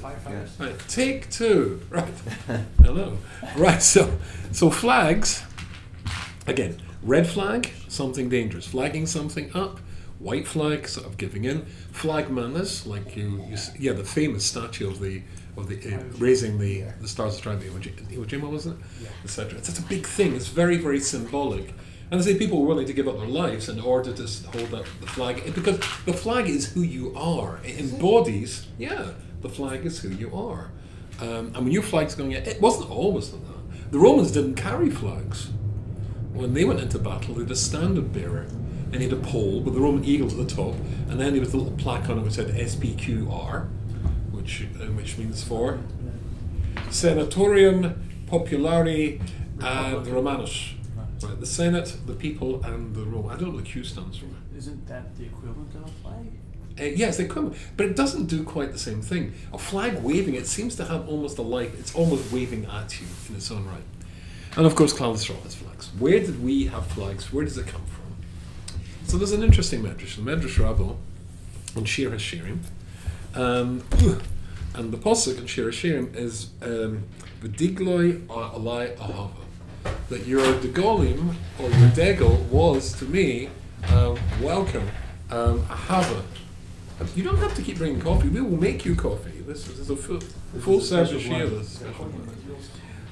firefighters. Right, take two. Right. Hello. Right, so flags, again, red flag, something dangerous. Flagging something up. White flag, sort of giving in. Flag manners, like the famous statue of the raising the Stars of Triumph, Iwo Jima, wasn't it? Yeah. Etc. It's a big thing. It's very, very symbolic. And I say people were willing to give up their lives in order to hold up the flag, because the flag is who you are. It embodies, the flag is who you are. And when your flag's going out, it wasn't always like that. The Romans didn't carry flags. When they went into battle, they had a standard bearer, and he had a pole with the Roman eagles at the top, and then there was a little plaque on it which said SPQR, which means for Senatorium Populari and Romanus. Right, the Senate, the people, and the Rome. I don't know what Q stands for. Isn't that the equivalent of a flag? Yes, the equivalent, but it doesn't do quite the same thing. A flag waving, it seems to have almost a life. It's almost waving at you in its own right. And of course, Claudius has flags. Where did we have flags? Where does it come from? So there's an interesting medrash, the Medrash Rabbah on Shir HaShirim, and the pasuk on Shir HaShirim is V'digloi alai ahava, that your degolim or your degel was to me welcome, ahava. You don't have to keep bringing coffee. We will make you coffee. This is a full service shir.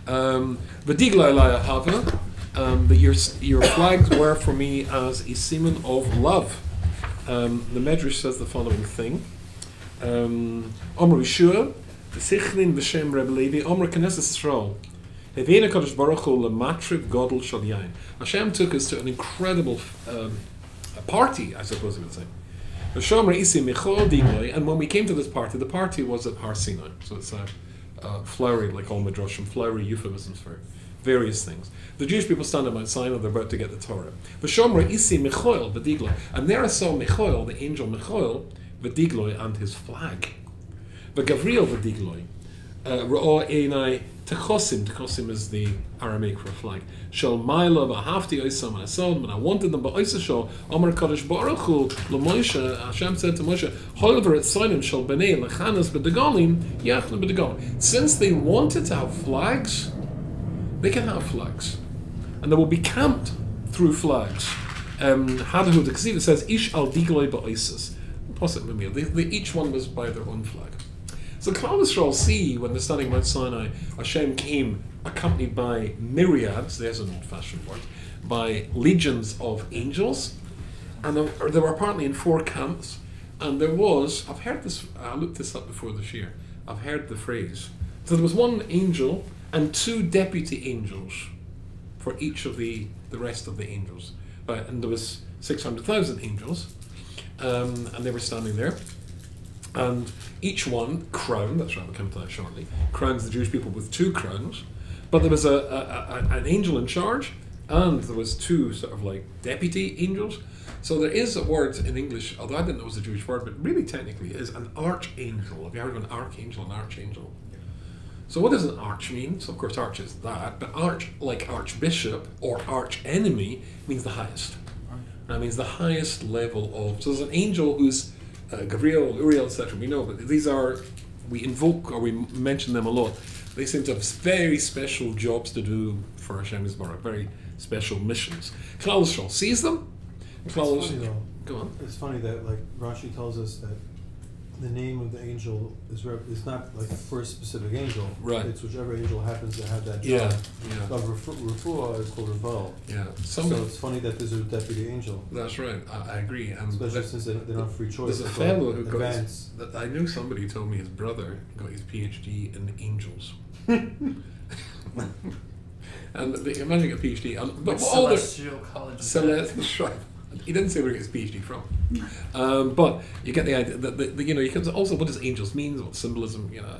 V'digloi alai ahava. That your flags were for me as a semen of love. The Medrash says the following thing. Omer Yeshua, V'sichlin V'shem Reb Levi, Omer Knesset Yisrael, Hevena Kadosh Baruch Hu L'matriv Godel Shal Yain. Hashem took us to an incredible party, I suppose you would say. V'shomer Isi Michol Digloi, and when we came to this party, the party was at Har Sinai. So it's flowery, like all Midrashim, flowery euphemisms for various things. The Jewish people stand at Mount Sinai, they're about to get the Torah. V'shomer Isi Michoel V'digloi, and there I saw Michoel, the angel Michoel, V'digloi, and his flag. V'Gavriel V'digloi, Ra'o Einai Techosim. Techosim is the Aramaic for a flag. Shal Maila V'Hafti Oisam, and I saw them and I wanted them, but Oisashal, Amar Kadosh Baruch Hu, L'Moshe, Hashem said to Moshe, However, it's Sinai Shal B'nei L'chanas B'degalim, Yachnu B'degalim. Since they wanted to have flags, they can have flags. And they will be camped through flags. Hadahu the Ksiva says, Ish al Digloi Ba'Oisis. Possibly, each one was by their own flag. So Klal Yisrael see when they're standing Mount Sinai, Hashem came accompanied by myriads, there's an old-fashioned word, by legions of angels, and they were apparently in 4 camps, and there was, I've heard this, I looked this up before this year, I've heard the phrase, so there was 1 angel and 2 deputy angels for each of the rest of the angels, and there was 600,000 angels, and they were standing there, and each one crowned, that's right, we'll come to that shortly, crowns the Jewish people with 2 crowns, but there was an angel in charge, and there was 2 sort of like deputy angels. So there is a word in English, although I didn't know it was a Jewish word, but really technically it is an archangel. Have you heard of an archangel, an archangel? So what does an arch mean? So of course arch is that, but arch, like archbishop or arch enemy, means the highest. That means the highest level of, so there's an angel who's Gabriel, Uriel, etc. We know, but these are, we invoke or we mention them a lot. They seem to have very special jobs to do for Hashem Yisbarach, very special missions. Klal Yisrael sees them. Klal Yisrael, go on. It's funny that like Rashi tells us that the name of the angel is not like for a specific angel. Right. It's whichever angel happens to have that job. Yeah. Of Refuah is called Rebel. Yeah. So it's funny that there's a deputy angel. That's right. I agree. Especially since they don't have free choice. There's a fellow who got his, I knew somebody who told me his brother got his PhD in angels. And imagine a PhD, but Celestial College. Celestial. He didn't say where he got his PhD from, but you get the idea that you know you can also what does angels mean, what symbolism, you know,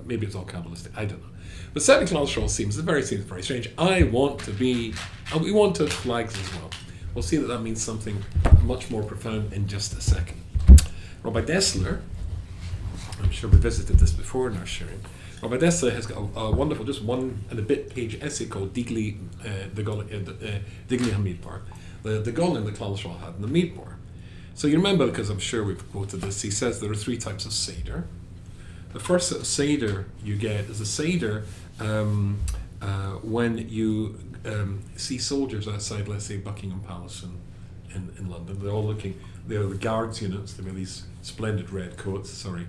maybe it's all Kabbalistic, I don't know. But certainly Klal Yisrael seems very strange. I want to be, and we want to have flags as well. We'll see that means something much more profound in just a second. Rabbi Dessler, I'm sure we visited this before in our sharing. Rabbi Dessler has got a wonderful, just 1 and a bit page essay called Digli Hamidbar. The Golem that Klal Yisrael had in the Midbar. So you remember, because I'm sure we've quoted this, he says there are 3 types of Seder. The first Seder you get is a Seder when you see soldiers outside, let's say, Buckingham Palace in London. They're all looking, they're the guards units, they wear these splendid red coats. Sorry,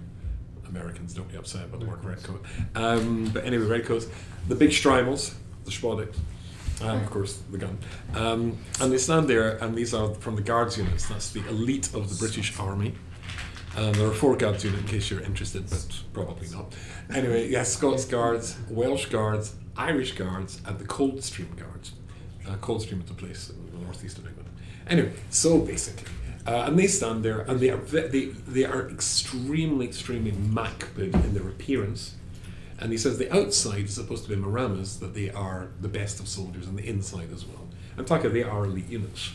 Americans, don't be upset about the word red coat. But anyway, red coats. The big Streimels, the Spodek, and of course the gun. And they stand there, and these are from the guards units. That's the elite of the British Army. There are 4 guards units in case you're interested, but probably not. Anyway, yes, Scots Guards, Welsh Guards, Irish Guards, and the Coldstream Guards. Coldstream is a place in the northeast of England. Anyway, so basically, and they stand there, and they are extremely makbid in their appearance. And he says the outside is supposed to be Maramas, that they are the best of soldiers, and the inside as well. I'm talking, they are elite units.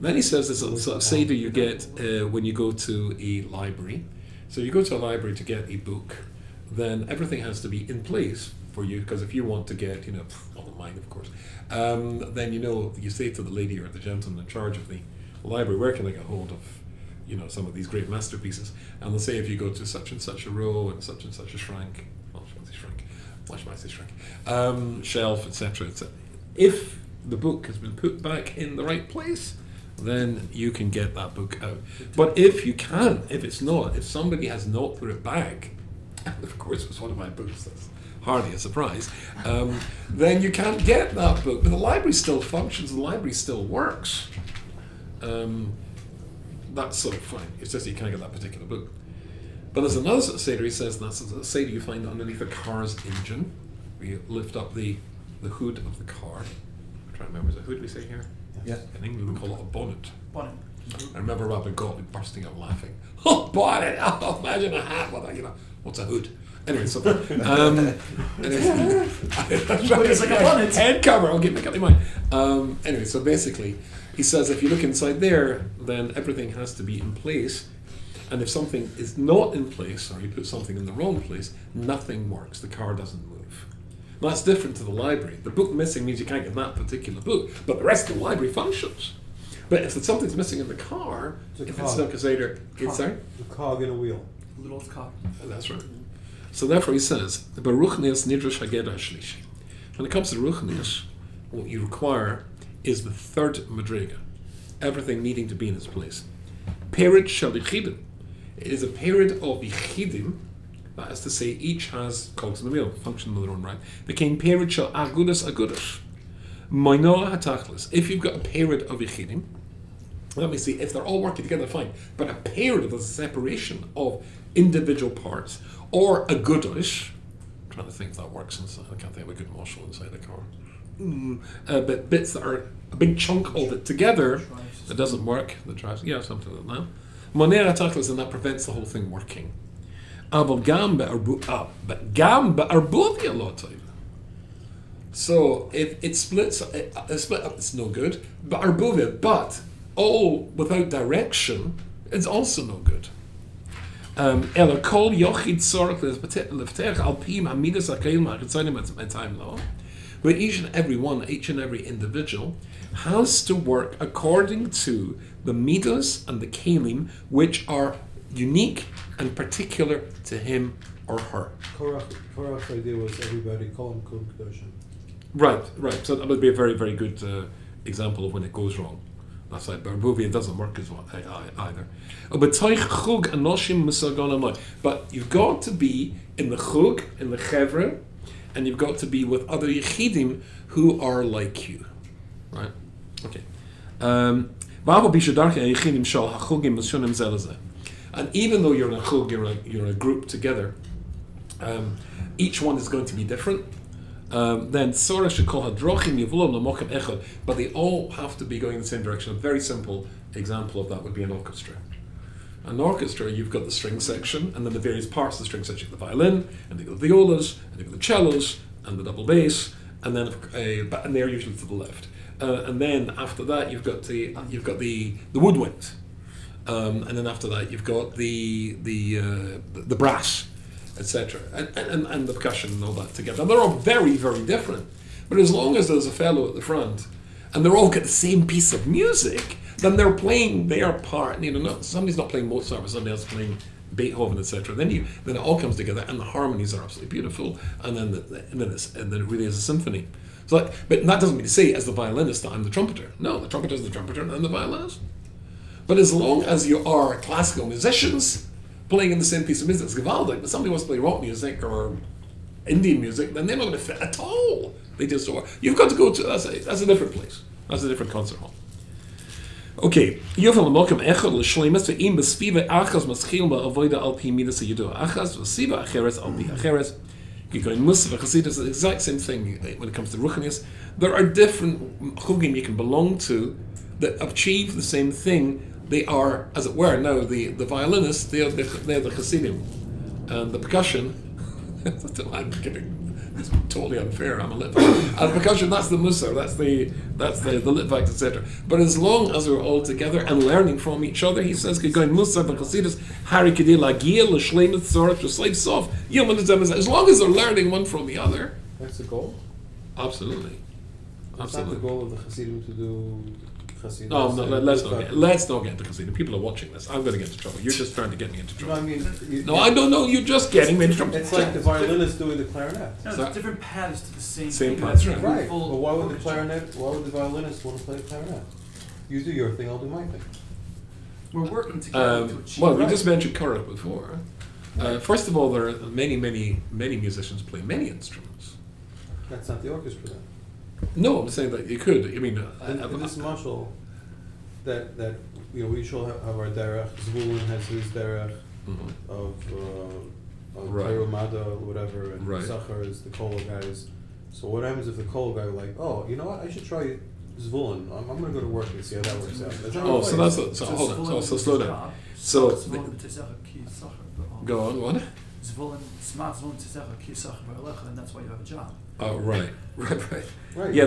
Then he says there's a sort of Seder you get when you go to a library. So you go to a library to get a book, then everything has to be in place for you, because if you want to get, well, mine of course, then you say to the lady or the gentleman in charge of the library, where can I get hold of, some of these great masterpieces? And they'll say if you go to such and such a row and such a shrink, shelf, etc., etc. If the book has been put back in the right place, then you can get that book out. But if it's not, if somebody has not put it back, and of course it was one of my books, that's hardly a surprise, then you can't get that book. But the library still functions, the library still works. That's sort of fine. It's just you can't get that particular book. But there's another sort of Seder, he says, that's a Seder you find underneath a car's engine, where you lift up the hood of the car. I'm trying to remember, is it hood we say here? Yeah. In England we call it a bonnet. Bonnet. I remember Robert Gottlieb bursting out laughing. Oh, bonnet! Oh, imagine a hat with a, what's a hood? Anyway, so It's like a bonnet. Head cover. Okay, make up your mind. Anyway, so basically, he says if you look inside there, then everything has to be in place, and if something is not in place, or you put something in the wrong place, nothing works. The car doesn't move. Now, that's different to the library. The book missing means you can't get that particular book, but the rest of the library functions. But if something's missing in the car, if it's not a Seder, it's sorry? The cog in a wheel. Little cog. That's right. So therefore he says, Baruchnias Nidrush Hageda Shlishi. When it comes to Ruchnias, what you require is the third Madriga. Everything needing to be in its place. Perid Shel Yichidim. It is a period of Yichidim. That is to say, each has cogs in the wheel, function in their own right. Became Perid Shel Agudas. Minor Hatachlis. If you've got a period of Yichidim, let me see, if they're all working together, fine. But a period of the separation of individual parts, or a Gudish, I'm trying to think if that works inside, I can't think of a good marshal inside a car. But bits that are a big chunk of it together, that doesn't work, the drives, yeah, something like that. Minor Hatachlis, and that prevents the whole thing working. But gam be'arbuvia lotiv. So if it splits, split up, it's no good. But arbuvia, but all without direction, it's also no good. Ela kol yochid tzorach leftech al pim hamidas hakelim hachitzanim time law. Where each and every individual has to work according to the midas and the kelim, which are unique and particular to him or her. Korach's idea was everybody call him Kum Kedoshim. Right. So that would be a very, very good example of when it goes wrong. That's like Barbuvia doesn't work as well either. But you've got to be in the chug, in the chevra, and you've got to be with other yichidim who are like you. Right? Okay. And even though you're in a chug, you're in a group together, each one is going to be different. Then Sora should call hadrochim yivulom lamokim echad, but they all have to be going in the same direction. A very simple example of that would be an orchestra. An orchestra, you've got the string section, and then the various parts of the string section: the violin, and the violas, and the cellos, and the double bass, and then and they're usually to the left. And then after that, you've got the woodwind, and then after that, you've got the brass, etc., and the percussion and all that together. And they're all very, very different. But as long as there's a fellow at the front, and they're all got the same piece of music, then they're playing their part. Somebody's not playing Mozart, but somebody else playing Beethoven, etc. Then it all comes together, and the harmonies are absolutely beautiful, and then it really is a symphony. So, but that doesn't mean to say, as the violinist, that I'm the trumpeter. No, the trumpeter is the trumpeter, and I'm the violinist. But as long as you are classical musicians playing in the same piece of music, it's gewaldig. But somebody wants to play rock music or Indian music, then they're not going to fit at all. They just are. You've got to go to that's a different place. That's a different concert hall. Okay, Yovel Malcolm Echad l'shleimus ve'im b'sviva achas maschil ba'avoda al pi midas yidua achas v'sviva acheres al pi acheres. Going Musaf Chassidus is the exact same thing when it comes to Ruchnius. There are different chugim you can belong to that achieve the same thing. They are, as it were, now the violinists, they're the Chassidim. And the percussion, I'm giving, it's totally unfair, I'm a Litvak. And percussion, that's the Musar, that's the Litvak, etc. But as long as we're all together and learning from each other, he says, going Musar Chassidus, Hari Kedil Agil, L'Shleimet Zorat, L'Sleiv Sof, as long as they're learning one from the other. That's the goal? Absolutely. It's not the goal of the Chassidim to do Chassidim. No, let's not get into Chassidim. People are watching this. I'm going to get into trouble. You're just trying to get me into trouble. No, I mean... No, I don't know. You're just getting me into trouble. It's like the violinist doing the clarinet. No, there's different paths to the same thing. paths, right. Right. But why would the violinist want to play the clarinet? You do your thing, I'll do my thing. We're working together to achieve. Well, you just mentioned Kuruk before. First of all, there are many musicians play many instruments. That's not the orchestra then. No, I'm saying that you could. I mean, in this mashal, that we shall have our derech. Zvulun has his derech of Terumada, whatever, and Zachar is the Kol guys. So what happens if the Kol guy like, oh, you know what? I should try Zvulun. I'm going to go to work and see how that works out. Hold on. So slow down. So go on. What? And that's why you have a job. Oh, right. Yeah,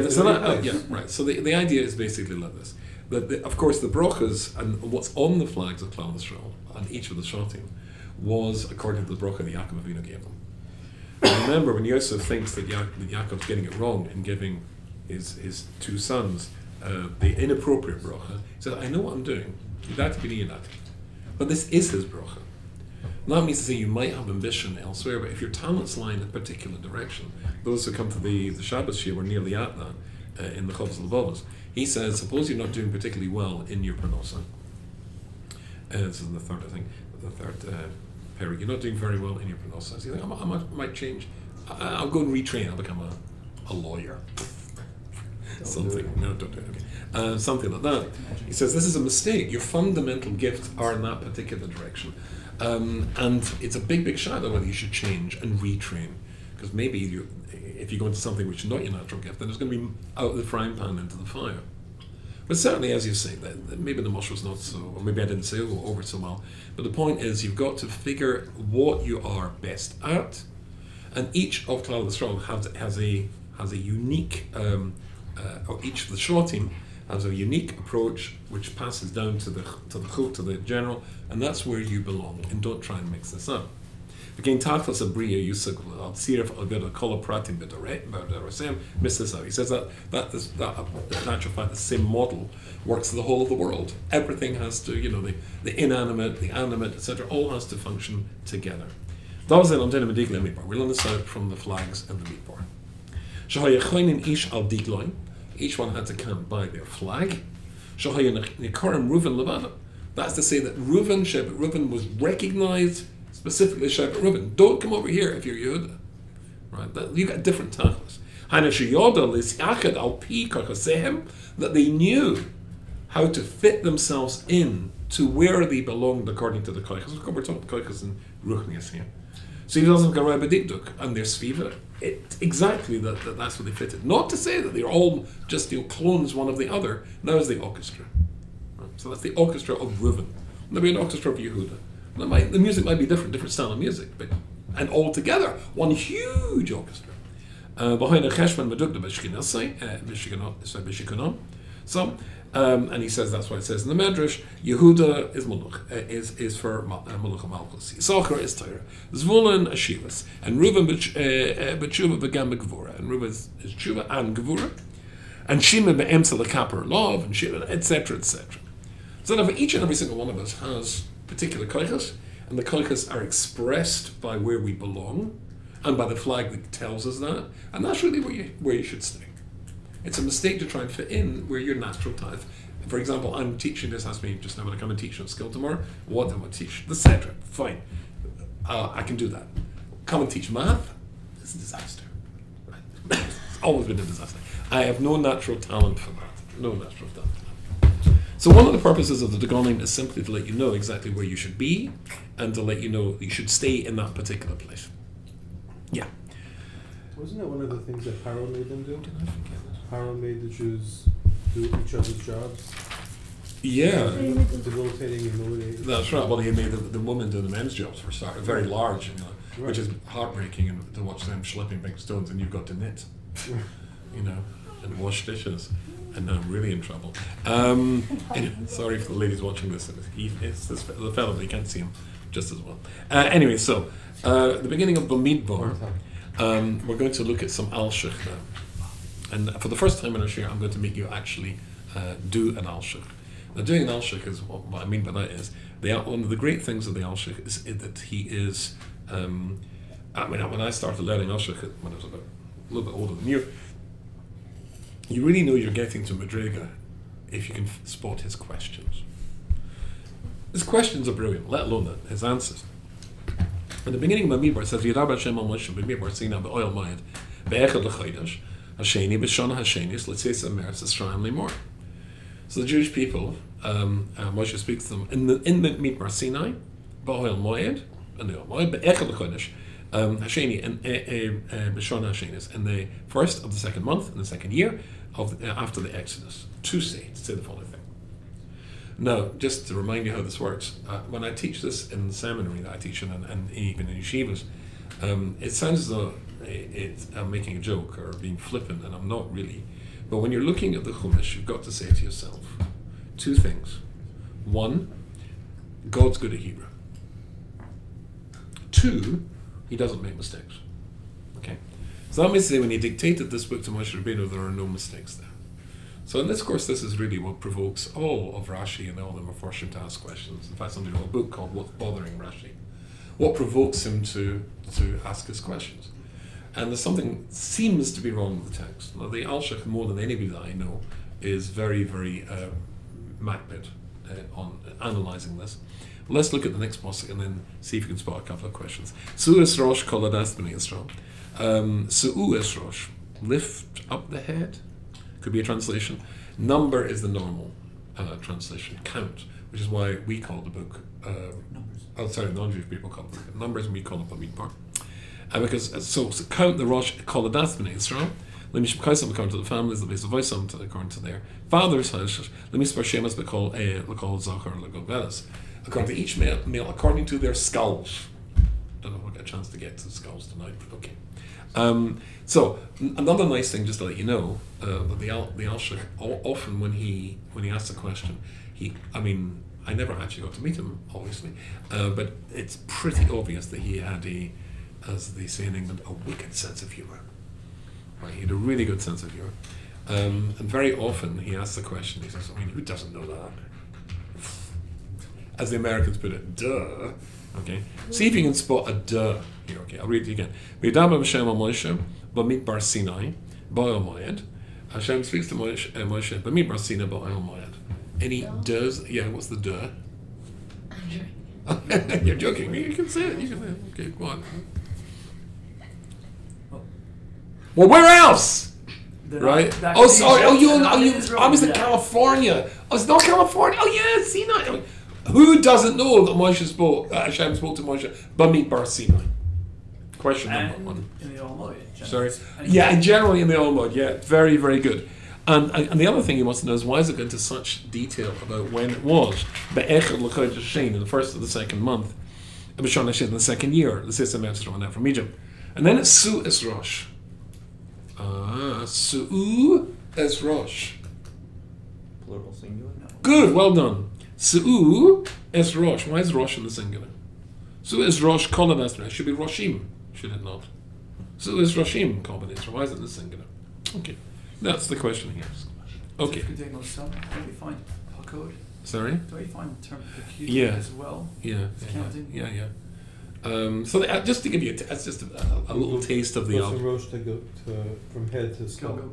right. So the idea is basically like this: that of course the brochas and what's on the flags of Klal Yisrael and each of the shotim was according to the brocha that Yaakov Avinu gave them. And remember, when Yosef thinks that Yaakov's getting it wrong in giving his two sons the inappropriate brocha, he says, "I know what I'm doing. But this is his brocha." That means to say you might have ambition elsewhere, but if your talents lie in a particular direction, those who come to the Shabbos Shir were nearly at that in the Chovos Levavos. He says, suppose you're not doing particularly well in your Parnosa. This is in the third, I think, the third pair. You're not doing very well in your Parnosa. So you think, I might change. I'll go and retrain. I'll become a lawyer. Something. No, don't do it. Okay. Something like that. He says, this is a mistake. Your fundamental gifts are in that particular direction. And it's a big shadow whether you should change and retrain, because maybe if you go into something which is not your natural gift, then it's going to be out of the frying pan into the fire. But certainly, as you say, that maybe the mush was not so, or maybe I didn't say it over so well. But the point is, you've got to figure what you are best at, and each of Klal Yisrael has a unique, or each of the shotim has a unique approach which passes down to the general, and that's where you belong. And don't try and mix this up. Again, Tachlis Abriya Yusuf al Sirif al Gada Kola Pratim B'Darasem misses out. He says that natural fact, the same model works for the whole of the world. Everything has to, the inanimate, the animate, etc., all has to function together. That was it on Dinah Medigla Midbar. We'll understand from the flags and the Midbar. Shahayachoinin Ish al Digloin. Each one had to come by their flag. That's to say that Reuven was recognized specifically as Shevet Reuven. Don't come over here if you're Yehuda. Right? You got different titles. That they knew how to fit themselves in to where they belonged according to the Koichas. We're talking Koichas and Ruchnias here. So he doesn't go around B'dikduk and their Sviva. Exactly that's what they fitted. Not to say that they're all just clones one of the other. Now is the orchestra. Right? So that's the orchestra of Reuven. There'll be an orchestra of Yehuda. The music might be different style of music, and all together one huge orchestra. Behind a Cheshvan Meduk the So, and he says that's what it says in the Medrash. Yehuda is Muluch, is for Muluch Malchus. Yisachar is Torah. Zvulun Ashivas, and Reuven B'Tshuva began Gevura, and Reuven is Tshuva and Gevura, and Shimon be'emsa l'kaper love, and Shimon, etc., etc. So now, each and every single one of us has particular koichas, and the koiches are expressed by where we belong, and by the flag that tells us that, and that's really where you should stay. It's a mistake to try and fit in where your natural tithe. For example, I'm teaching this, ask me just now when I come and teach on skill tomorrow, what do I want to teach? The Cedra, fine. I can do that. Come and teach math, it's a disaster. Right? It's always been a disaster. I have no natural talent for that. No natural talent for that. So one of the purposes of the Dagonim is simply to let you know exactly where you should be, and to let you know you should stay in that particular place. Yeah. Wasn't that one of the things that Paro made them do? Paro made the Jews do each other's jobs. Yeah. Debilitating, humiliating. That's right. Well, he made the women do the men's jobs for starters, very large, you know, which is heartbreaking, and to watch them schlepping big stones, and you've got to knit, you know, and wash dishes, and now I'm really in trouble. Anyway, sorry for the ladies watching this. It's the fellow, but you can't see him just as well. Anyway, so the beginning of Bamidbar, we're going to look at some Alshich now. And for the first time in our share, I'm going to make you actually do an Alshich. Now, doing an Alshich is what I mean by that is one of the great things of the Alshich is that he is. I mean, when I started learning Alshich when I was about a little bit older than you, you really know you're getting to Madriga if you can spot his questions. His questions are brilliant, let alone his answers. At the beginning of Bamidbar, it says, Yirab Hashem al Moshe Bamidbar Sina be'oil mayed be'echad l'chodesh Hasheni b'shana Hashenis l'tzeis emeretz Yisrael limor. So the Jewish people, Moshe speaks to them in the Midbar Sinai, be'oil mayed, and the oil mayed be'echad l'chodesh Hasheni and b'shana Hashenis, in the first of the second month in the second year of after the Exodus, to say the following thing. Now, just to remind you how this works, when I teach this in the seminary that I teach in, and even in yeshivas, it sounds as though I'm making a joke or being flippant, and I'm not really. But when you're looking at the Chumash, you've got to say to yourself two things. One, God's good at Hebrew. Two, he doesn't make mistakes. Okay? So that means to say when he dictated this book to Moshe Rabbeinu, there are no mistakes there. So in this course, this is really what provokes all of Rashi and all the Mefarshim to ask questions. In fact, somebody wrote a book called What's Bothering Rashi? What provokes him to ask his questions? And there's something seems to be wrong with the text. Now, the Alshich, more than anybody that I know, is very, very makbid on analysing this. Let's look at the next pasuk and then see if you can spot a couple of questions. Su'es rosh kol adas b'nei Yisrael. Su'es rosh, lift up the head. Could be a translation. Number is the normal translation. Count, which is why we call the book Numbers. Oh, sorry, non-Jewish people call it Numbers, and we call it Bamidbar. Because so count the Rosh Kol Adas B'nei Yisrael. Let me shpkaisam according to the families, the base of voicem according to their father's house. Let me sparshemas bekol zachar legovelas. According to each male, according to their skulls. Don't know if we'll get a chance to get to the skulls tonight, but okay. So another nice thing, just to let you know, that the Alshich often when he asks a question, I never actually got to meet him, obviously, but it's pretty obvious that he had as they say in England, a wicked sense of humour. Right, he had a really good sense of humour, and very often he asks the question. He says, who doesn't know that? As the Americans put it, duh. Okay, see if you can spot a duh here. Okay, I'll read it again. V'yidam Hashem al Moshe b'midbar Sinai ba'oil moed. Hashem speaks to Moshe b'midbar Sinai ba'oil moed. Any does? Yeah, what's the duh? You're joking. You can say it. You can. Okay, go on. Well, where else? Right? Oh, sorry. I was in California. Oh, it's not California. Oh, yeah, Sinai. Who doesn't know that Hashem spoke to Moshe Bamidbar Sinai? Question number one. In the Old Moed. Sorry. Yeah, and generally in the Old Moed. Yeah, very, very good. And the other thing you must know is why is it go into such detail about when it was Be'echad l'chodesh Hashem in the first or the second month, B'shana Hashem in the second year, the system went out from Egypt, and then it's Su'es Rosh. Su'es Rosh. Plural singular. No. Good, well done. Su'es Rosh. Why is Rosh in the singular? Su'es Rosh Kol Adas B'nei. Should be Roshim, should it not? Su'es Roshim Kol B'nei. Why is it in the singular? Okay. That's the question he asked. Okay. If you take those some, that'll be fine. Hakod. Sorry? Do I find the term peculiar Yeah. as well? Yeah. Counting? Yeah. Just to give you that's just a little taste of the Goes from album. rosh from head to skull. Go.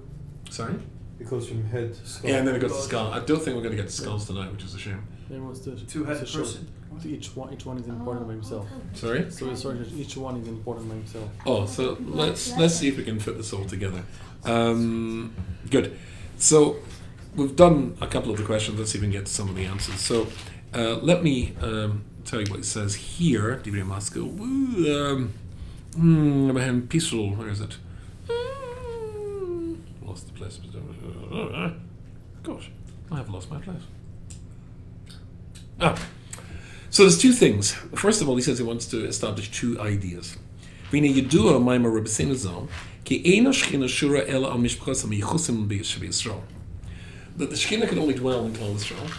Sorry? It goes from head to skull. Yeah, and then it goes to skull. I don't think we're going to get to skulls tonight, which is a shame. Then what's the Two-headed it's a short- person. Each one is important by himself. Sorry? So it's sort of each one is important by himself. Oh, so let's see if we can fit this all together. Good. So we've done a couple of the questions. Let's see if we can get to some of the answers. So let me tell you what it says here. Divrei Maskil. Peaceful. Where is it? Lost the place. Gosh, I have lost my place. So there's two things. First of all, he says he wants to establish two ideas. That the Shekhinah can only dwell in Klal Yisrael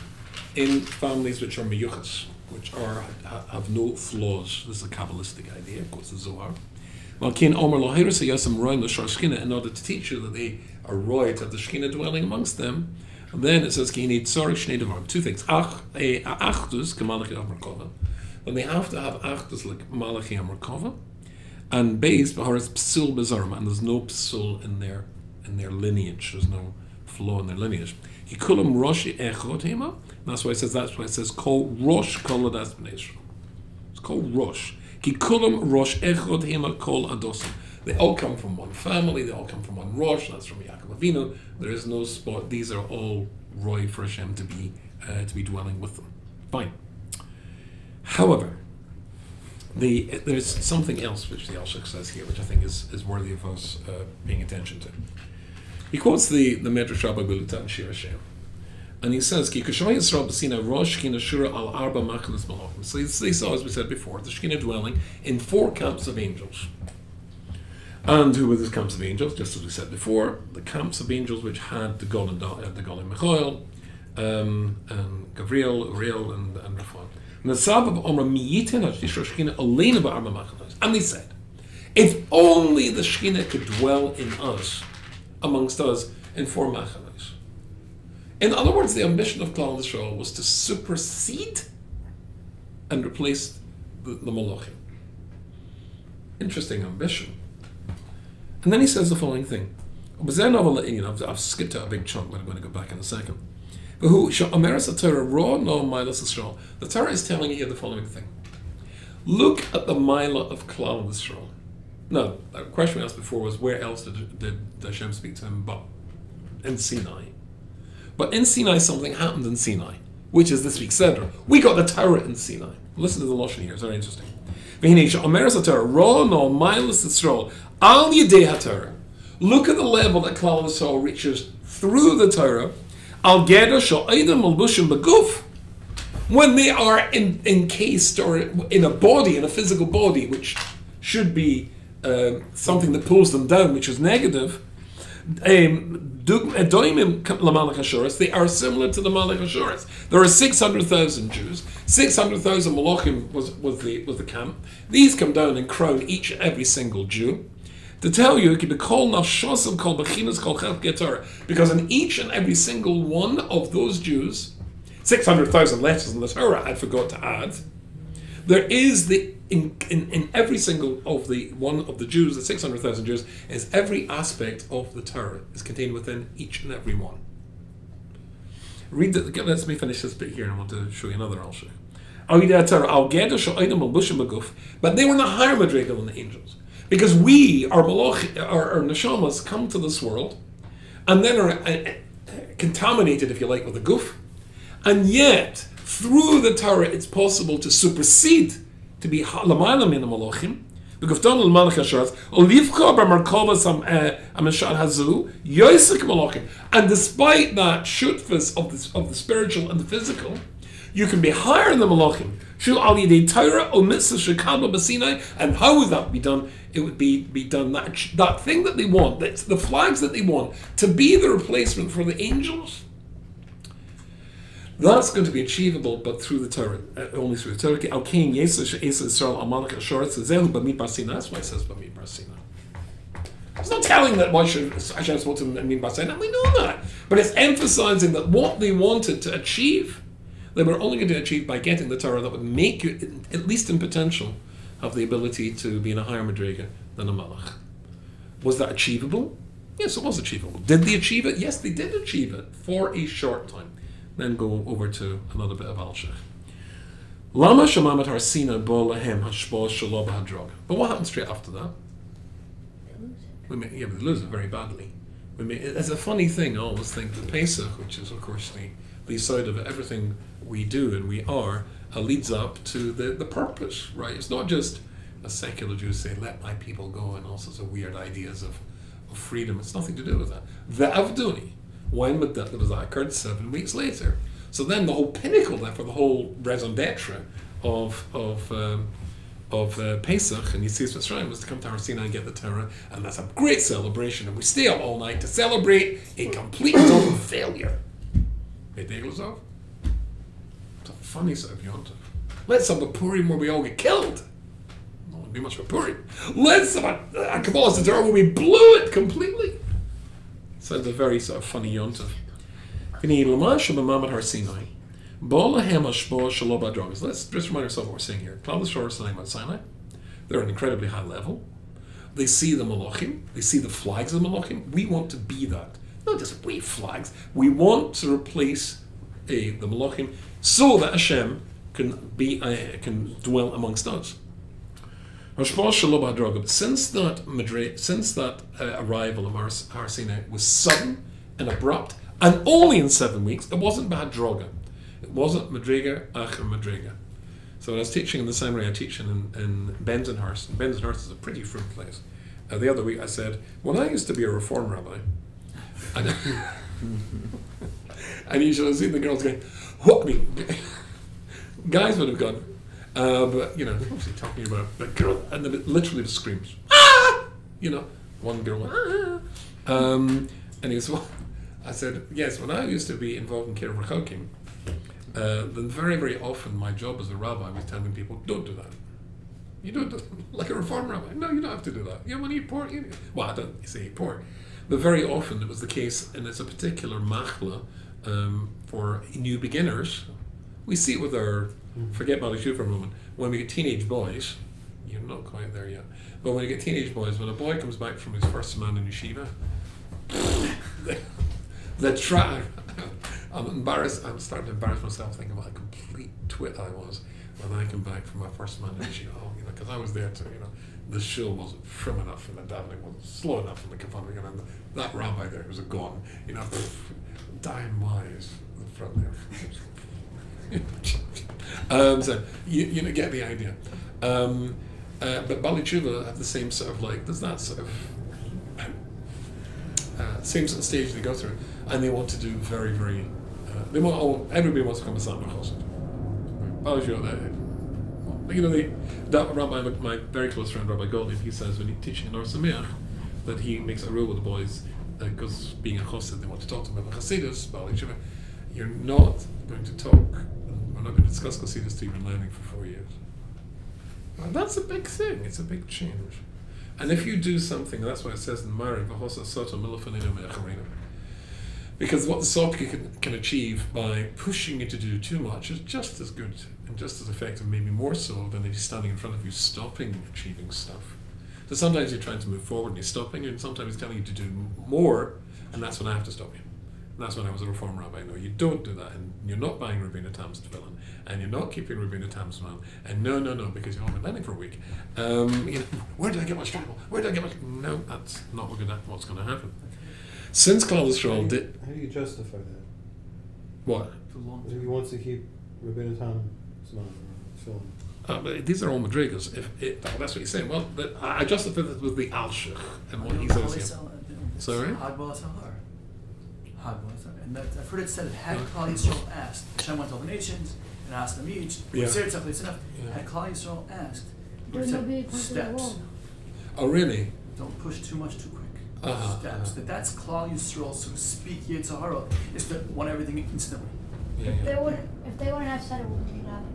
in families which are meyuchas, which have no flaws. This is a Kabbalistic idea, of course, the Zohar. In order to teach you that they are right to have the Shekhinah dwelling amongst them, and then it says, two things. Achdus, and they have to have achdus like Malachi and Merkava, and based Baharis psul bezarim, and there's no psul in their lineage. There's no flaw in their lineage. Hikulam roshi echot hema. That's why it says called Rosh Kol Adas Bnei Yisrael. It's called Rosh. Hikulam Rosh echot hema kol adosim. They all come from one family. They all come from one Rosh. That's from Yaakov Avinu. There is no spot. These are all roy for Hashem to be dwelling with them. Fine. However, there's something else which the Alshich says here, which I think is worthy of us paying attention to. He quotes the Medrash Rabbi Bilutan Shir Hashem, and he says, "Ki Kishmai Yisrael b'sina Rosh Shekhinah Shura al Arba Machanas Malachim." So they saw, as we said before, the Shekhinah dwelling in 4 camps of angels. And who were these camps of angels? Just as we said before, the camps of angels which had the Golem Michael, and Gabriel, Uriel, and Raphael. And they said, if only the Shekhinah could dwell in us, amongst us, in 4 machanos. In other words, the ambition of Klal Yisrael was to supersede and replace the Malachim. Interesting ambition. And then he says the following thing. I've skipped out a big chunk, but I'm going to go back in a second. The Torah is telling you here the following thing. Look at the Mila of Klal Yisrael. Now, the question we asked before was, where else did Hashem speak to him but in Sinai? But in Sinai, something happened in Sinai, which is this week's Seder. We got the Torah in Sinai. Listen to the Lashon here, it's very interesting. Look at the level that Klal Yisrael reaches through the Torah. When they are encased or in a body, in a physical body, which should be something that pulls them down, which is negative. They are similar to the Malach Ashuris. There are 600,000 Jews. 600,000 Malachim was the camp. These come down and crown each and every single Jew. To tell you, it could be called Nafshosam, called Bechinas, called Chet Torah, because in each and every single one of those Jews, 600,000 letters in the Torah, I forgot to add. There is in every single of the Jews, the 600,000 Jews, is every aspect of the Torah is contained within each and every one. Let me finish this bit here, and I want to show you another. I'll show you. But they were not higher madrigal than the angels, because we, our neshamas, come to this world, and then are contaminated, if you like, with the guf, and yet through the Torah, it's possible to supersede, to be lamayla min malachim. Because don malach hasharas olivcha b'markova ameshad hazu yosek malachim. And despite that shutfas of the spiritual and the physical, you can be higher than the malachim. Shu al yidei Torah o mitzvah shekadma b'Sinai. And how would that be done? It would be done that thing that they want, that's the flags that they want, to be the replacement for the angels. That's going to be achievable, but through the Torah, only through the Torah. That's why it says Bamid Bar Sinai. It's not telling that why should Hashem spoke to Bamid Bar Sinai. We know that, but it's emphasizing that what they wanted to achieve, They were only going to achieve by getting the Torah that would make you, at least in potential, have the ability to be in a higher madriga than a malach. Was that achievable? Yes, it was achievable. Did they achieve it? Yes, they did achieve it for a short time. Then go over to another bit of Alshech. Lama shamamat harsina bo lahem hashbo shelo b'hadroga. But what happened straight after that? They lose it very badly. It's a funny thing. I always think that Pesach, which is of course the side of everything we do and we are, leads up to the purpose, right? It's not just a secular Jew say, let my people go, and all sorts of weird ideas of freedom. It's nothing to do with that. The Avduni, when that was occurred 7 weeks later. So then the whole pinnacle, therefore the whole raison d'etre of Pesach and Yetzias Mitzrayim was to come to Har Sinai and get the Torah, and that's a great celebration, and we stay up all night to celebrate a complete total failure. It's a funny sort of yontif. Let's have a Purim where we all get killed. Not would be much of a Purim. Let's have a Kabbalah Torah where we blew it completely. So it's a very sort of funny yontif. Let's just remind ourselves what we're saying here. Klal Yisrael are saying about Sinai. They're at an incredibly high level. They see the Malachim. They see the flags of the Malachim. We want to be that. Not just wave flags. We want to replace the Malachim so that Hashem can dwell amongst us. Since that arrival of Har Sinai was sudden and abrupt, and only in 7 weeks, it wasn't Bahadroga. It wasn't Madriga, Acher Madriga. So when I was teaching in the seminary, I teach in Bensonhurst. And Bensonhurst is a pretty fruit place. The other week I said, when I used to be a Reform rabbi, and you should have seen the girls going, what? I mean, guys would have gone, but, what's he talking about? That girl, and then it literally just screams, ah! One girl went, ah! And he was, well, I said, yes, when I used to be involved in Kiruv Rechokim, then very, very often my job as a rabbi was telling people, don't do that. You don't do it like a Reform rabbi. No, you don't have to do that. When you eat pork, well, I don't say eat pork. But very often it was the case, and it's a particular machla for new beginners. We see it with our, forget Balishu for a moment, when we get teenage boys, you're not quite there yet, but when you get teenage boys, when a boy comes back from his first man in yeshiva, the try. I'm embarrassed. I'm starting to embarrass myself thinking about a complete twit I was when I came back from my first man in yeshiva. Because I was there to, the shul wasn't firm enough and the davening wasn't slow enough and the kafanik, and that rabbi there was a gone, dying wise in the front there. So you get the idea. But Bali Tshuva have the same sort of there's that sort of same sort of stage they go through, and they want to do very, very. Everybody wants to become a Samar Chosed. Bali Tshuva, that rabbi, my very close friend Rabbi Goldman, he says when he's teaching in Or Sameach that he makes a rule with the boys because being a chosed, they want to talk to him about Chassidus, Bali Tshuva. You're not going to talk. We're not going to discuss Chassidus till you've been learning for 4 years. And that's a big thing. It's a big change. And if you do something, that's why it says in Mari, V'hosa soto milofaninu me'acharinu. Because what the Sotki can achieve by pushing you to do too much is just as good and just as effective, maybe more so than if he's standing in front of you stopping achieving stuff. So sometimes you're trying to move forward and he's stopping you, and sometimes he's telling you to do more, and that's when I have to stop you. And that's when I was a Reform rabbi. No, you don't do that, and you're not buying Rabbeinu Tam's tefillin, and you're not keeping Rabbeinu Tam's man, and no, because you've only been learning for a week. Where did I get my struggle? Where did I get my... No, that's not what's going to happen. Since Klal Yisrael did... How do you justify that? What? He wants to keep Rabbeinu Tam's man tefillin. These are all madrigas. That's what he's saying. Well, I justify this with the Alshech and what he says here. Sorry? And I've heard it said that had Klal Yisrael asked, Hashem went to all the nations and asked them each, had Klal Yisrael asked, he said steps. Oh, really? Don't push too much too quick. Steps. That's Klal Yisrael, so to speak, Yetzer Hara, is to want everything instantly. If they wouldn't have said it, what would happen?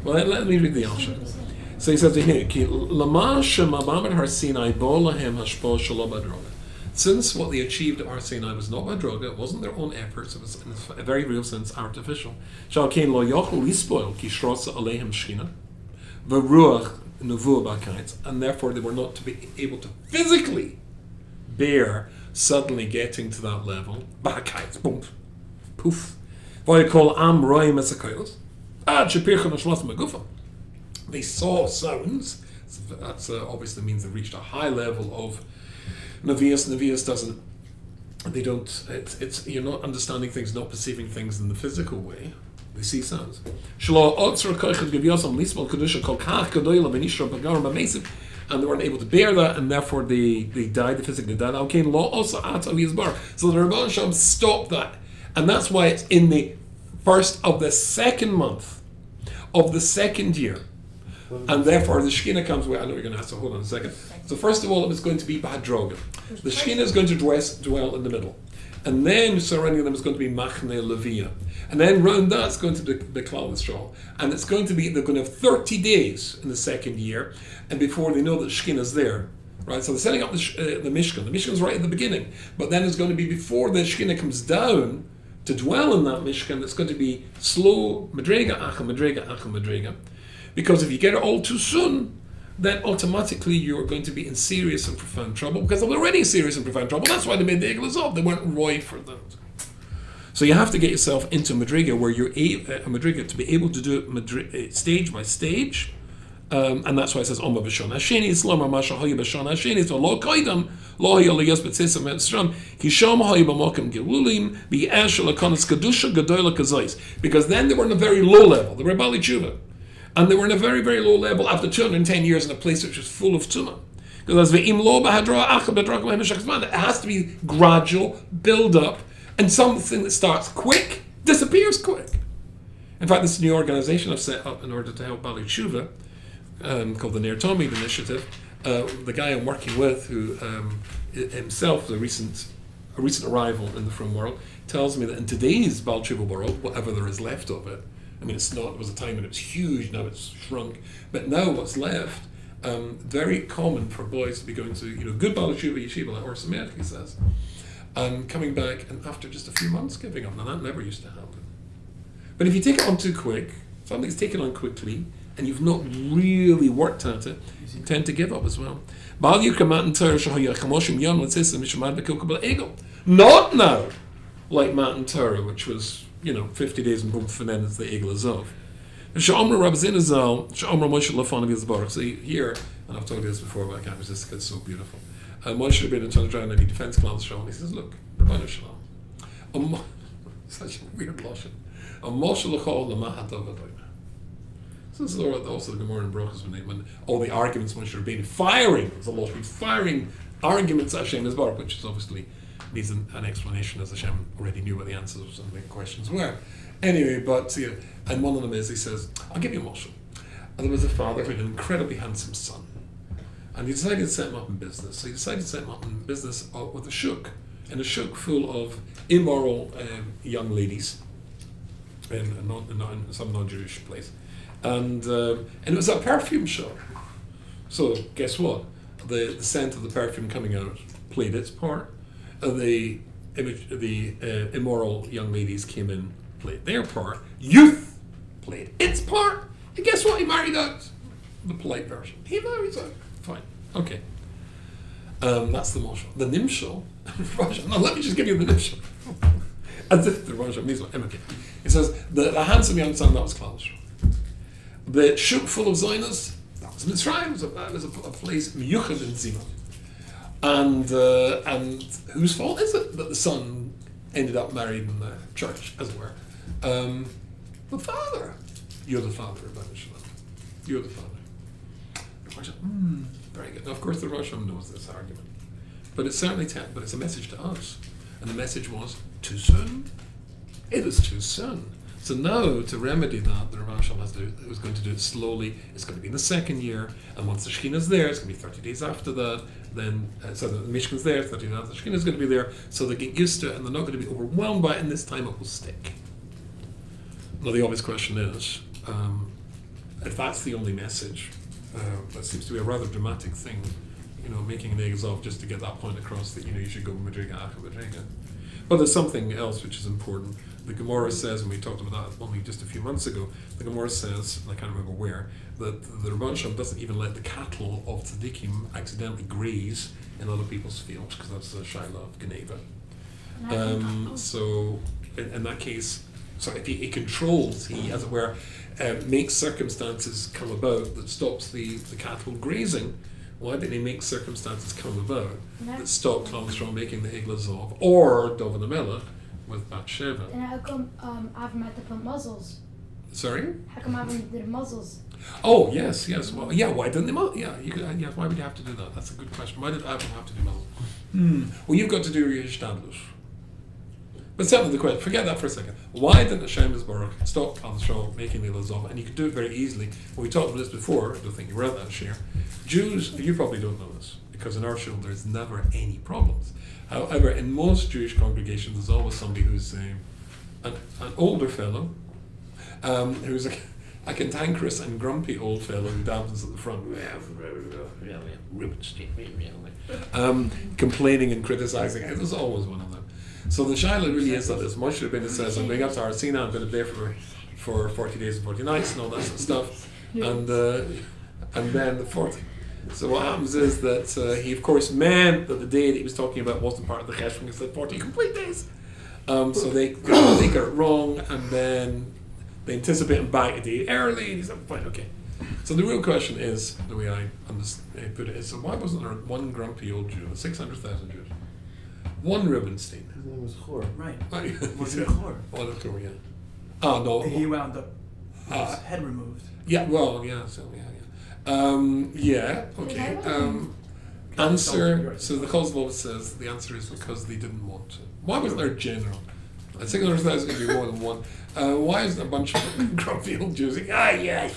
Well, let me read the Alshech. So he says here, Lama shema Har Sinai bo lahem hashpo shelo badroga. Since what they achieved at Har Sinai was not by drug, it wasn't their own efforts, it was in a very real sense artificial. Shal kein lo yochel lispoil ki shrosa alehem shchina, v'ruach nevuah b'kayitz, and therefore they were not to be able to physically bear suddenly getting to that level. B'kayitz, boom, poof. What you call am roim esakayos. Ad shepirchan ashlas magufa. They saw sounds. That obviously means they've reached a high level of Nevi'us. Nevi'us doesn't. They don't. It's you're not understanding things, not perceiving things in the physical way. They see sounds. And they weren't able to bear that, and therefore they died. They physically died. So the Rabban Shem stopped that, and that's why it's in the first of the second month of the second year. And therefore the Shekhinah comes away. I know you're going to have to hold on a second. So first of all, it was going to be Bahadroga. The Shekhinah is going to dwell in the middle. And then surrounding them is going to be Machne Levia. And then round that's going to be the Klal Yisrael. And it's going to be, they're going to have 30 days in the second year, and before they know that Shekhinah is there. Right? So they're setting up the Mishkan. The Mishkan is right at the beginning. But then it's going to be before the Shekhinah comes down to dwell in that Mishkan, it's going to be slow, Madrega, Achel, Madrega, Achel, Madrega. Because if you get it all too soon, then automatically you're going to be in serious and profound trouble, because they were already in serious and profound trouble. That's why they made the Egel Azov. They weren't roy for that. So you have to get yourself into Madriga, where you're a Madriga to be able to do it stage by stage. And that's why it says Oma B'Shon Hasheni Islam Masha Hoya B'Shon Hasheni. So Lo Koidam Lo Hoya Liyas B'Tzisam Etzram Kisham Hoya B'Mokim Gelulim B'Ash Lakonis Kedusha Gedoyla Kazais. Because then they were in a very low level. They were Bali Tshuva. And they were in a very, very low level after 210 years in a place which was full of tumah. Because it has to be gradual, build up, and something that starts quick disappears quick. In fact, this new organization I've set up in order to help Bali Tshuva, called the Ner Tamid Initiative, the guy I'm working with, who himself is a recent arrival in the frum world, tells me that in today's Bali Tshuva world, whatever there is left of it, I mean, it's not. There was a time when it was huge. Now it's shrunk. But now what's left? Very common for boys to be going to, good Bali Tshuva yeshiva like Or Sameach, he says, and coming back and after just a few months giving up. Now that never used to happen. But if you take it on too quick, something's taken on quickly, and you've not really worked at it, you tend to give up as well. Not now, like Matan Torah, which was 50 days and boom, and then it's the Egel Azov. So here, and I've told you this before, but I can't resist because it's so beautiful. Moshe Rabbeinu turns around and he defends Klal Yisrael, and he says, "Look, Rabbeinu Shalom, such a weird lashon. Moshe l'chol l'mahat avadoyna." So this is also the Gemara in Brochus when all the arguments Moshe Rabbeinu firing arguments at Hashem Yisbarach, which is obviously needs an explanation, as Hashem already knew what the answers and the questions were. Anyway, but and one of them is, he says, I'll give you a moshel. And there was a father who had an incredibly handsome son, and he decided to set him up in business. So he decided to set him up in business with a shuk, and a shuk full of immoral young ladies in some non-Jewish place, and it was a perfume show. So guess what? The scent of the perfume coming out played its part. The immoral young ladies came in, played their part. Youth played its part. And guess what? He married out the polite version. He married out. Fine. Okay. That's the moshel. The nimshel. Now let me just give you the nimshel. As if the Rosh means what. Okay. It says the handsome young son, that was Klal Yisrael. The shuk full of Zionists, that was Mitzrayim. It was a place miyuchad in Zimah. And whose fault is it that the son ended up married in the church, as it were? The father. You're the father, Rabbeinu Shalom. You're the father. Very good. Now, of course, the Rosh knows this argument, but it's certainly but it's a message to us, and the message was too soon. It is too soon. So now, to remedy that, the Rosh was going to do it slowly. It's going to be in the second year, and once the Shekhinah is there, it's going to be 30 days after that. Then, so the Mishkan's there, 30 days after the Shekhinah is going to be there, so they get used to it, and they're not going to be overwhelmed by it, and this time it will stick. Now, the obvious question is, if that's the only message, that seems to be a rather dramatic thing. making an Egazov just to get that point across that, you should go Madriga, Acha, Madriga. But there's something else which is important. The Gemara says, and we talked about that only just a few months ago, the Gemara says, and I can't remember where, that the Rebbeinu Shalom doesn't even let the cattle of tzaddikim accidentally graze in other people's fields, because that's the Shaila of Geneva. So, in that case, so if he controls, he, as it were, makes circumstances come about that stops the cattle grazing. Why did he make circumstances come about that stop Klal from making the Eglazov or David HaMelech with Bathsheba? And how come Avram had to put muzzles? Sorry? How come Avram did muzzles? Oh, yes. Well, yeah, why didn't they muzzle? Yeah, why would you have to do that? That's a good question. Why did Avram have to do muzzle? Well, you've got to do your Ishtadlus. But certainly the question, forget that for a second. Why didn't Hashem Yisborach stop Klal Yisrael making the Elazov? And you could do it very easily. When we talked about this before, I don't think you read that share. Jews, you probably don't know this, because in our shul there's never any problems. However, in most Jewish congregations there's always somebody who's an older fellow, who's a cantankerous and grumpy old fellow who davens at the front, complaining and criticizing. There's always one of them. So the Shaila really is that, as Moshe Rabbeinu says, I'm going up to Har Sinai, I'm going to be there for 40 days and 40 nights and all that sort of stuff, and then the 40. So what happens is that he of course meant that the day that he was talking about wasn't part of the Cheshvan, he said 40 complete days. So they got it wrong, and then they anticipate him back a day early, and he said, fine, okay. So the real question is, the way I put it is, so why wasn't there one grumpy old Jew, 600,000 Jews? One Rubinstein. His name was Chor. Right. Was it Chor? One of Chor, yeah. Oh, no. He wound up with his head removed. Yeah, well, yeah, so, okay. Answer, so the Kozlov says the answer is because they didn't want to. Why wasn't there a general? I think there's going to be more than one. Why isn't a bunch of grumpy old Jews like, yeah,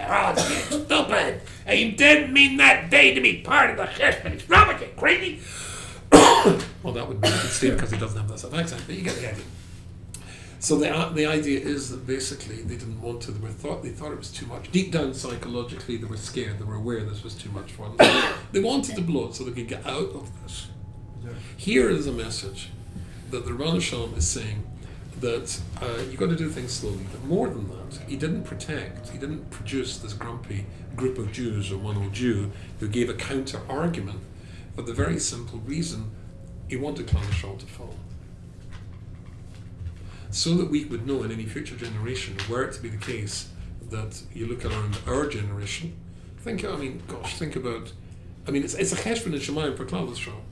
oh, stupid! You didn't mean that day to be part of the Cheshvan. It's not you crazy. Well, that would be Steve because he doesn't have that sort of accent, but you get the idea. So the idea is that basically they didn't want to. They thought it was too much. Deep down psychologically, they were scared. They were aware this was too much for them. They wanted to blow it so they could get out of this. Here is a message that the Rebbeinu Shalom is saying that you've got to do things slowly. But more than that, he didn't produce this grumpy group of Jews or one old Jew who gave a counter argument for the very simple reason he wanted Klal Yisrael to fall. So that we would know in any future generation, were it to be the case that you look around our generation, think about, it's a cheshvan and shemayim for Klal Yisrael.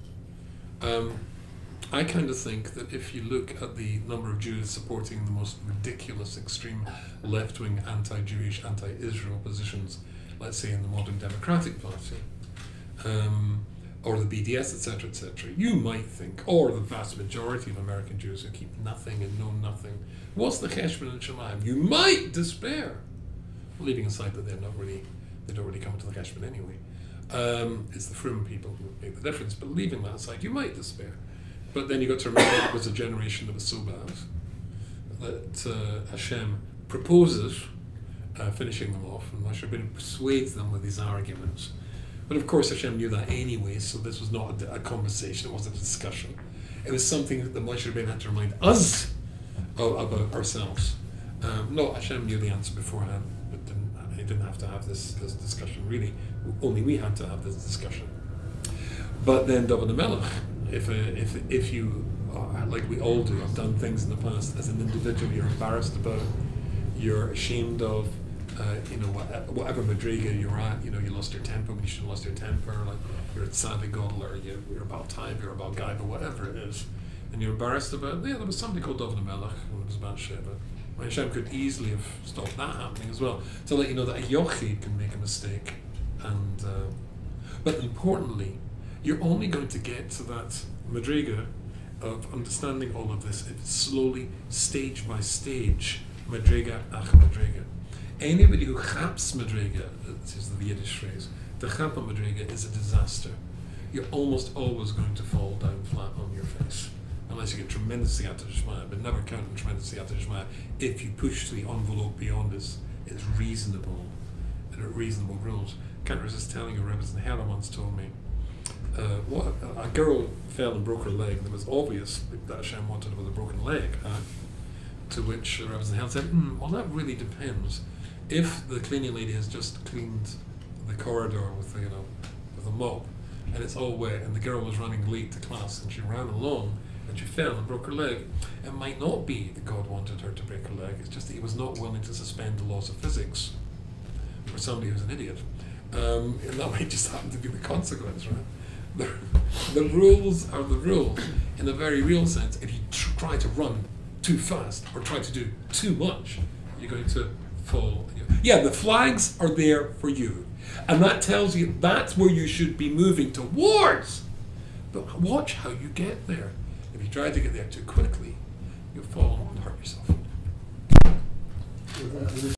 I kind of think that if you look at the number of Jews supporting the most ridiculous, extreme left-wing, anti-Jewish, anti-Israel positions, let's say in the modern Democratic Party, or the BDS, etc., you might think, or the vast majority of American Jews who keep nothing and know nothing, what's the cheshvan and shemayim? You might despair, leaving aside that they don't really come to the cheshvan anyway. It's the frum people who make the difference, but leaving that aside, you might despair. But then you got to remember it was a generation that was so bad that Hashem proposes finishing them off, and Moshe Rabbeinu persuades them with these arguments. But of course Hashem knew that anyway, so this was not a conversation, it wasn't a discussion. It was something that Moshe Rabbeinu had to remind us about ourselves. No, Hashem knew the answer beforehand, but he didn't have to have this discussion, really. Only we had to have this discussion. But then David HaMelech, if you, like we all do, have done things in the past, as an individual you're embarrassed about, you're ashamed of, whatever madriga you're at, you lost your temper when you should have lost your temper, like you're at Sadi Godel, or you're about time, you're about Guy, but whatever it is, and you're embarrassed about it. Yeah, there was somebody called David HaMelech when it was Bathsheba. Hashem could easily have stopped that happening as well, to let you know that a yochid can make a mistake, and but importantly, you're only going to get to that madriga of understanding all of this if it's slowly, stage by stage, madriga ach madriga. Anybody who chaps madriga, this is the Yiddish phrase, the chapa madriga is a disaster. You're almost always going to fall down flat on your face, unless you get tremendous siyata d'shmaya, but never count on tremendous siyata d'shmaya if you push the envelope beyond its reasonable rules. Can't resist telling you, Rebbe Hela once told me a girl fell and broke her leg, and it was obvious that Hashem wanted it with a broken leg. To which the Rebbe Zahel said, well, that really depends. If the cleaning lady has just cleaned the corridor with a mop, and it's all wet, and the girl was running late to class, and she ran along, and she fell and broke her leg, it might not be that God wanted her to break her leg. It's just that He was not willing to suspend the laws of physics for somebody who's an idiot. And that might just happen to be the consequence, right? The rules are the rules in a very real sense. If you try to run too fast or try to do too much, you're going to fall. Yeah, the flags are there for you. And that tells you that's where you should be moving towards. But watch how you get there. If you try to get there too quickly, you'll fall and hurt yourself.